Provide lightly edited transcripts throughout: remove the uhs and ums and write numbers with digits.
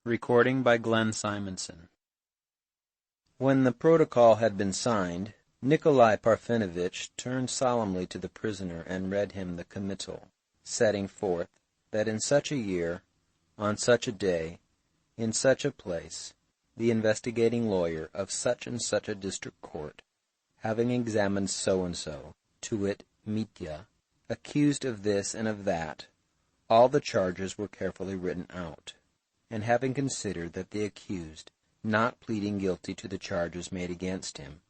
Recording by Glenn Simonson. When the protocol had been signed, Nikolai Parfenovitch turned solemnly to the prisoner and read him the committal, setting forth that in such a year, on such a day, in such a place, the investigating lawyer of such and such a district court, having examined so-and-so, to wit, Mitya, accused of this and of that, all the charges were carefully written out, and having considered that the accused, not pleading guilty to the charges made against him,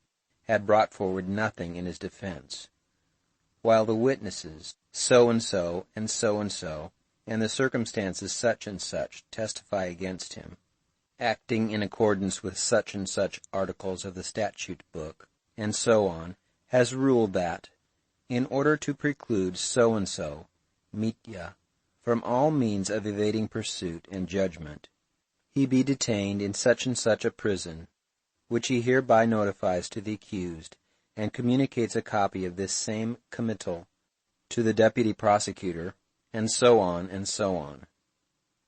had brought forward nothing in his defense, while the witnesses, so-and-so and so-and-so, and the circumstances such and such testify against him, acting in accordance with such and such articles of the statute book, and so on, has ruled that, in order to preclude so-and-so, Mitya, from all means of evading pursuit and judgment, he be detained in such and such a prison, which he hereby notifies to the accused, and communicates a copy of this same committal to the deputy prosecutor, and so on and so on.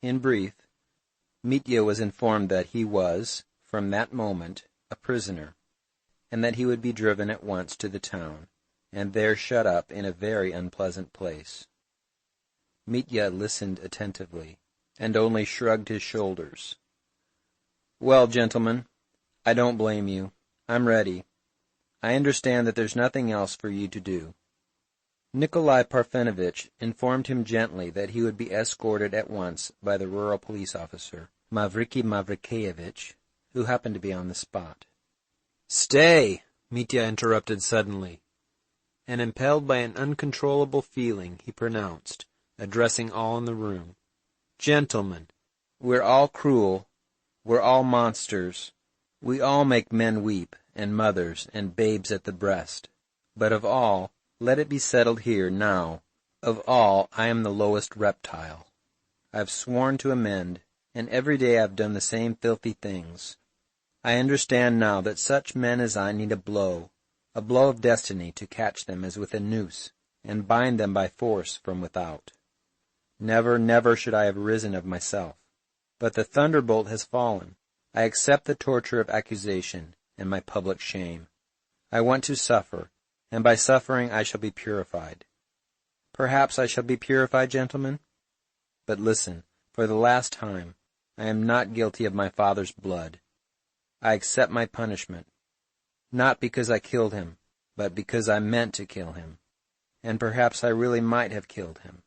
In brief, Mitya was informed that he was, from that moment, a prisoner, and that he would be driven at once to the town, and there shut up in a very unpleasant place. Mitya listened attentively, and only shrugged his shoulders. "Well, gentlemen, I don't blame you. I'm ready. I understand that there's nothing else for you to do." Nikolai Parfenovitch informed him gently that he would be escorted at once by the rural police officer, Mavriky Mavrikyevich, who happened to be on the spot. "Stay!" Mitya interrupted suddenly, and impelled by an uncontrollable feeling, he pronounced, addressing all in the room, "Gentlemen, we're all cruel, we're all monsters, we all make men weep, and mothers, and babes at the breast. But of all, let it be settled here, now, of all I am the lowest reptile. I've sworn to amend, and every day I've done the same filthy things. I understand now that such men as I need a blow of destiny to catch them as with a noose, and bind them by force from without. Never, never should I have risen of myself. But the thunderbolt has fallen. I accept the torture of accusation and my public shame. I want to suffer, and by suffering I shall be purified. Perhaps I shall be purified, gentlemen? But listen, for the last time, I am not guilty of my father's blood. I accept my punishment, not because I killed him, but because I meant to kill him, and perhaps I really might have killed him.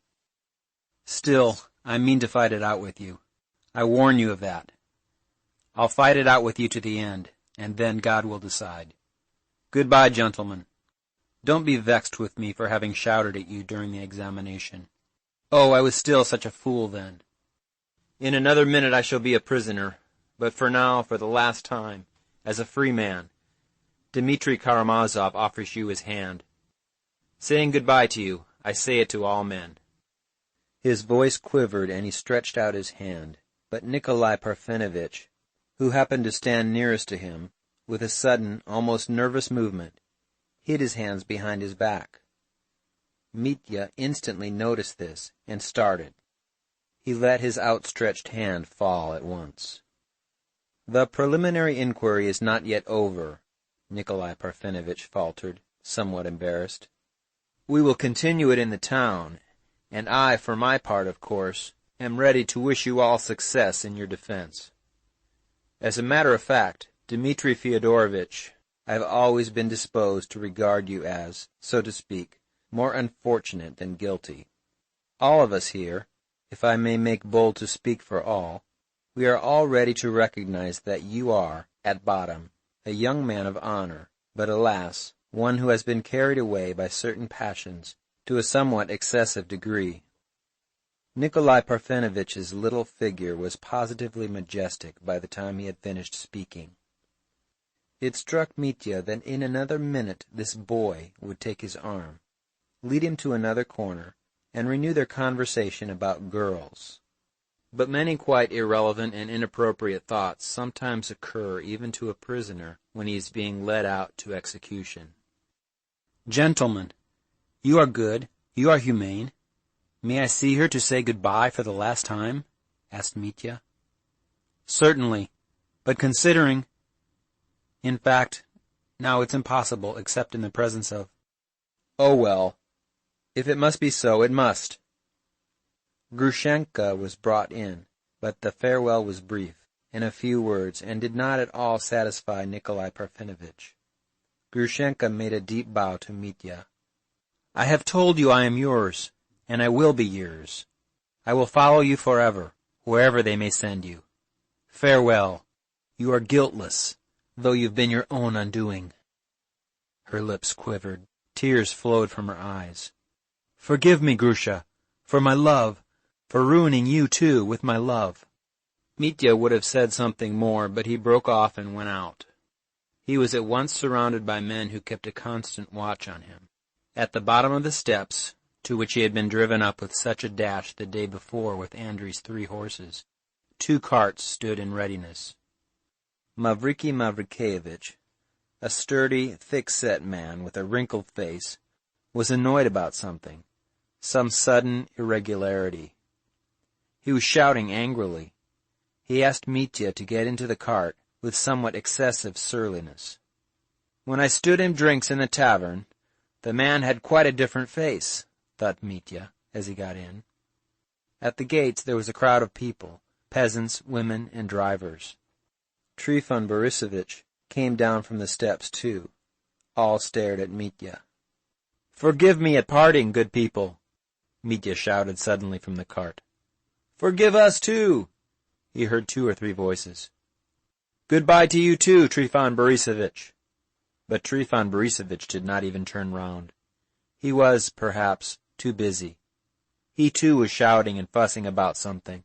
Still, I mean to fight it out with you. I warn you of that. I'll fight it out with you to the end, and then God will decide. Goodbye, gentlemen. Don't be vexed with me for having shouted at you during the examination. Oh, I was still such a fool then. In another minute I shall be a prisoner, but for now, for the last time, as a free man, Dmitri Karamazov offers you his hand. Saying goodbye to you, I say it to all men." His voice quivered, and he stretched out his hand, but Nikolai Parfenovitch, who happened to stand nearest to him, with a sudden, almost nervous movement, hid his hands behind his back. Mitya instantly noticed this, and started. He let his outstretched hand fall at once. "The preliminary inquiry is not yet over," Nikolai Parfenovitch faltered, somewhat embarrassed. "We will continue it in the town, and I, for my part, of course, am ready to wish you all success in your defense. As a matter of fact, Dmitri Fyodorovitch, I have always been disposed to regard you as, so to speak, more unfortunate than guilty. All of us here, if I may make bold to speak for all, we are all ready to recognize that you are, at bottom, a young man of honor, but alas, one who has been carried away by certain passions to a somewhat excessive degree." Nikolai Parfenovitch's little figure was positively majestic by the time he had finished speaking. It struck Mitya that in another minute this boy would take his arm, lead him to another corner, and renew their conversation about girls. But many quite irrelevant and inappropriate thoughts sometimes occur even to a prisoner when he is being led out to execution. "Gentlemen, you are good, you are humane. May I see her to say goodbye for the last time?" asked Mitya. "Certainly, but considering... In fact, now it's impossible, except in the presence of—" "Oh, well, if it must be so, it must." Grushenka was brought in, but the farewell was brief, in a few words, and did not at all satisfy Nikolai Parfenovitch. Grushenka made a deep bow to Mitya. "I have told you I am yours, and I will be yours. I will follow you forever, wherever they may send you. Farewell. You are guiltless, though you've been your own undoing." Her lips quivered. Tears flowed from her eyes. "Forgive me, Grusha, for my love, for ruining you, too, with my love." Mitya would have said something more, but he broke off and went out. He was at once surrounded by men who kept a constant watch on him. At the bottom of the steps, to which he had been driven up with such a dash the day before with Andrei's 3 horses, 2 carts stood in readiness. Mavriky Mavrikyevitch, a sturdy, thick-set man with a wrinkled face, was annoyed about something, some sudden irregularity. He was shouting angrily. He asked Mitya to get into the cart with somewhat excessive surliness. "When I stood him drinks in the tavern, the man had quite a different face," thought Mitya as he got in. At the gates there was a crowd of people, peasants, women, and drivers. Trifon Borissovitch came down from the steps, too. All stared at Mitya. "Forgive me at parting, good people," Mitya shouted suddenly from the cart. "Forgive us, too," he heard 2 or 3 voices. "Goodbye to you, too, Trifon Borissovitch." But Trifon Borissovitch did not even turn round. He was, perhaps, too busy. He, too, was shouting and fussing about something.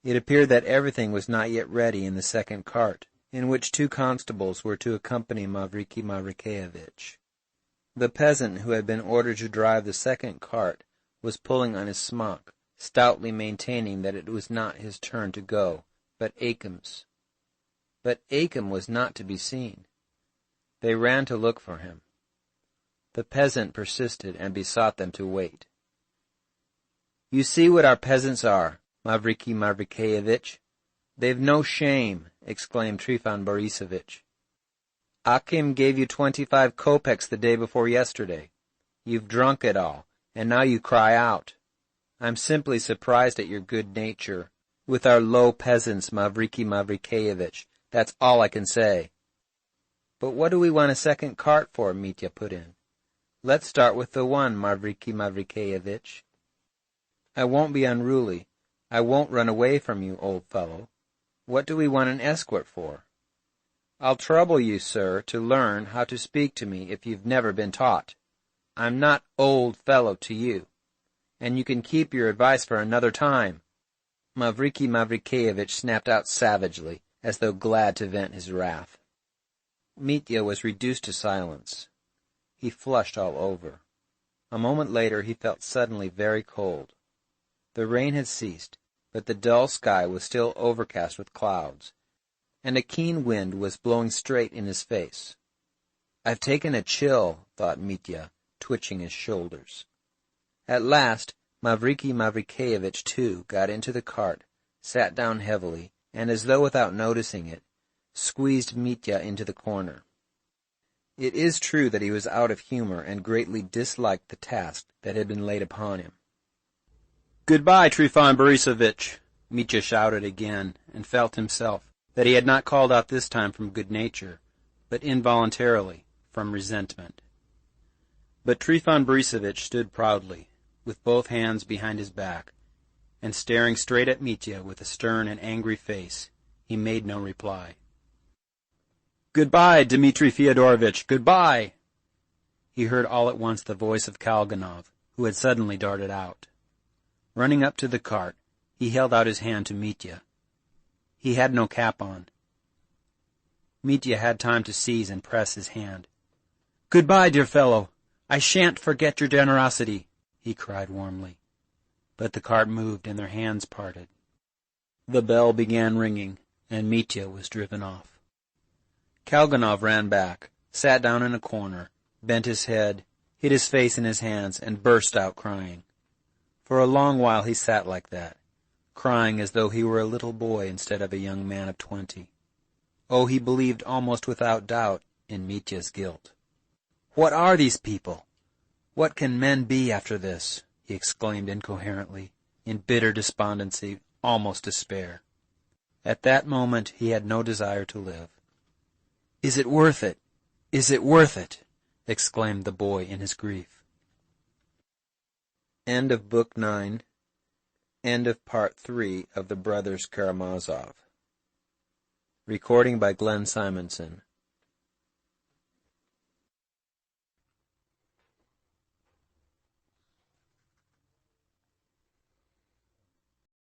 It appeared that everything was not yet ready in the second cart, in which 2 constables were to accompany Mavriky Mavrikyevitch. The peasant who had been ordered to drive the second cart was pulling on his smock, stoutly maintaining that it was not his turn to go, but Akim's. But Akim was not to be seen. They ran to look for him. The peasant persisted and besought them to wait. "You see what our peasants are, Mavriky Mavrikyevitch. They've no shame," exclaimed Trifon Borissovitch. "Akim gave you 25 kopecks the day before yesterday. You've drunk it all, and now you cry out. I'm simply surprised at your good nature with our low peasants, Mavriky Mavrikyevitch. That's all I can say." "But what do we want a second cart for?" Mitya put in. "Let's start with the one, Mavriky Mavrikyevitch." "I won't be unruly. I won't run away from you, old fellow. What do we want an escort for?" "I'll trouble you, sir, to learn how to speak to me if you've never been taught. I'm not old fellow to you, and you can keep your advice for another time." Mavriky Mavrikyevitch snapped out savagely, as though glad to vent his wrath. Mitya was reduced to silence. He flushed all over. A moment later he felt suddenly very cold. The rain had ceased, but the dull sky was still overcast with clouds, and a keen wind was blowing straight in his face. "I've taken a chill," thought Mitya, twitching his shoulders. At last Mavriky Mavrikyevitch, too, got into the cart, sat down heavily, and as though without noticing it, squeezed Mitya into the corner. It is true that he was out of humor and greatly disliked the task that had been laid upon him. "Goodbye, Trifon Borissovitch," Mitya shouted again, and felt himself that he had not called out this time from good nature, but involuntarily from resentment. But Trifon Borissovitch stood proudly, with both hands behind his back, and staring straight at Mitya with a stern and angry face. He made no reply. "Goodbye, Dmitri Fyodorovitch, goodbye!" He heard all at once the voice of Kalganov, who had suddenly darted out. Running up to the cart, he held out his hand to Mitya. He had no cap on. Mitya had time to seize and press his hand. "Goodbye, dear fellow. I shan't forget your generosity," he cried warmly. But the cart moved and their hands parted. The bell began ringing, and Mitya was driven off. Kalganov ran back, sat down in a corner, bent his head, hid his face in his hands, and burst out crying. For a long while he sat like that, crying as though he were a little boy instead of a young man of 20. Oh, he believed almost without doubt in Mitya's guilt. "What are these people? What can men be after this?" he exclaimed incoherently, in bitter despondency, almost despair. At that moment he had no desire to live. "Is it worth it? Is it worth it?" exclaimed the boy in his grief. End of Book 9. End of Part 3 of The Brothers Karamazov. Recording by Glenn Simonson.